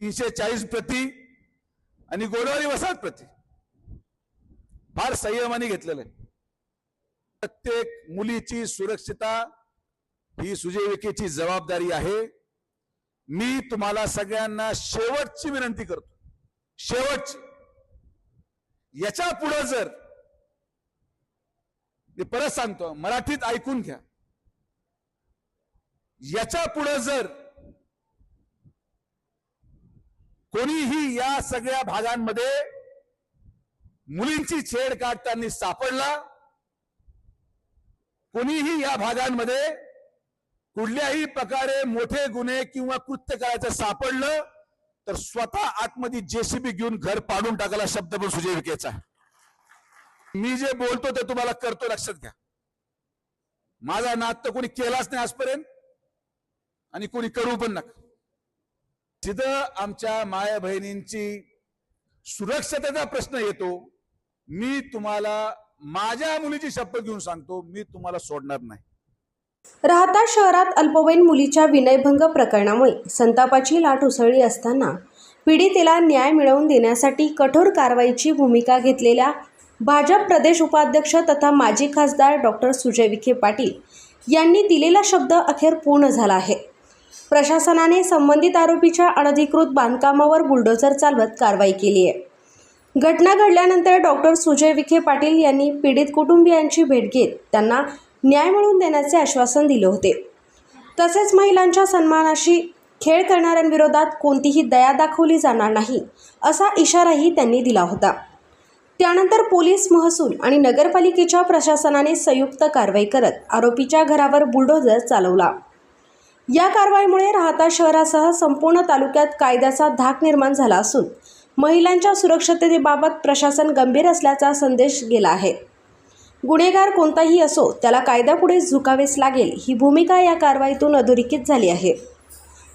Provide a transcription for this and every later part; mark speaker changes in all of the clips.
Speaker 1: 340 प्रति आणि गोदावरी वसाहत प्रति फार संयमाने घेतलेलं आहे। प्रत्येक मुलीची सुरक्षितता ही सुजय विखेची जबाबदारी आहे। मी तुम्हाला सगळ्यांना शेवटची विनंती करतो, शेवटची, याच्या पुढे जर, मी परत सांगतो, मराठीत ऐकून घ्या, याच्या पुढे जर कोणीही या सगळ्या भागांमध्ये मुलींची छेड काढताना सापडला, कोणीही या भागांमध्ये कुठल्याही प्रकारे मोठे गुन्हे किंवा कृत्य करायचं सापडलं तर स्वतः आतमध्ये जेसीबी घेऊन घर पाडून टाकायला शब्द पण सुजय विखेचा आहे। मी जे बोलतो ते तुम्हाला करतो, लक्षात घ्या। माझा नाद तर कोणी केलाच नाही आजपर्यंत आणि कोणी करू पण नका। जिथं आमच्या माया बहिणींची सुरक्षतेचा प्रश्न येतो, मी तुम्हाला माझ्या मुलीची शपथ घेऊन सांगतो, मी तुम्हाला सोडणार नाही।
Speaker 2: राहता शहरात अल्पवयीन मुलीच्या विनयभंग प्रकरणामुळे संतापाची लाट उसळली असताना पीडितेला न्याय मिळवून देण्यासाठी कठोर कारवाईची भूमिका घेतलेल्या भाजप प्रदेश उपाध्यक्ष तथा माजी खासदार डॉक्टर सुजय विखे पाटील यांनी दिलेला शब्द अखेर पूर्ण झाला आहे। प्रशासनाने संबंधित आरोपीच्या अनधिकृत बांधकामावर बुलडोझर चालवत कारवाई केली आहे। घटना घडल्यानंतर डॉक्टर सुजय विखे पाटील यांनी पीडित कुटुंबियांची भेट घेत त्यांना न्याय मिळवून देण्याचे आश्वासन दिले होते। तसेच महिलांच्या सन्मानाशी खेळ करणाऱ्यांविरोधात कोणतीही दया दाखवली जाणार नाही असा इशाराही त्यांनी दिला होता। त्यानंतर पोलीस, महसूल आणि नगरपालिकेच्या प्रशासनाने संयुक्त कारवाई करत आरोपीच्या घरावर बुलडोझर चालवला। या कारवाईमुळे राहता शहरासह संपूर्ण तालुक्यात कायद्याचा धाक निर्माण झाला असून महिलांच्या सुरक्षिततेबाबत प्रशासन गंभीर असल्याचा संदेश गेला आहे। गुन्हेगार कोणताही असो त्याला कायद्यापुढे झुकावेच लागेल, ही भूमिका या कारवाईतून अधोरेखित झाली आहे।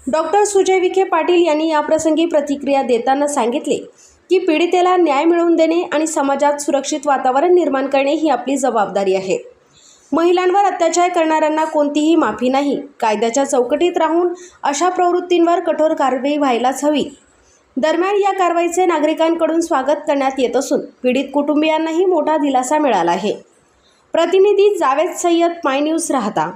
Speaker 2: डॉक्टर सुजय विखे पाटील यांनी याप्रसंगी प्रतिक्रिया देताना सांगितले की पीडितेला न्याय मिळवून देणे आणि समाजात सुरक्षित वातावरण निर्माण करणे ही आपली जबाबदारी आहे। महिलांवर अत्याचार करणाऱ्यांना कोणतीही माफी नाही। कायद्याच्या चौकटीत राहून अशा प्रवृत्तींवर कठोर कारवाई व्हायलाच हवी। दरम्यान या कारवाईचे नागरिकांकडून स्वागत करण्यात येत असून पीडित कुटुंबियांनाही मोठा दिलासा मिळाला आहे। प्रतिनिधी जावेद सय्यद, माय न्यूज, राहता।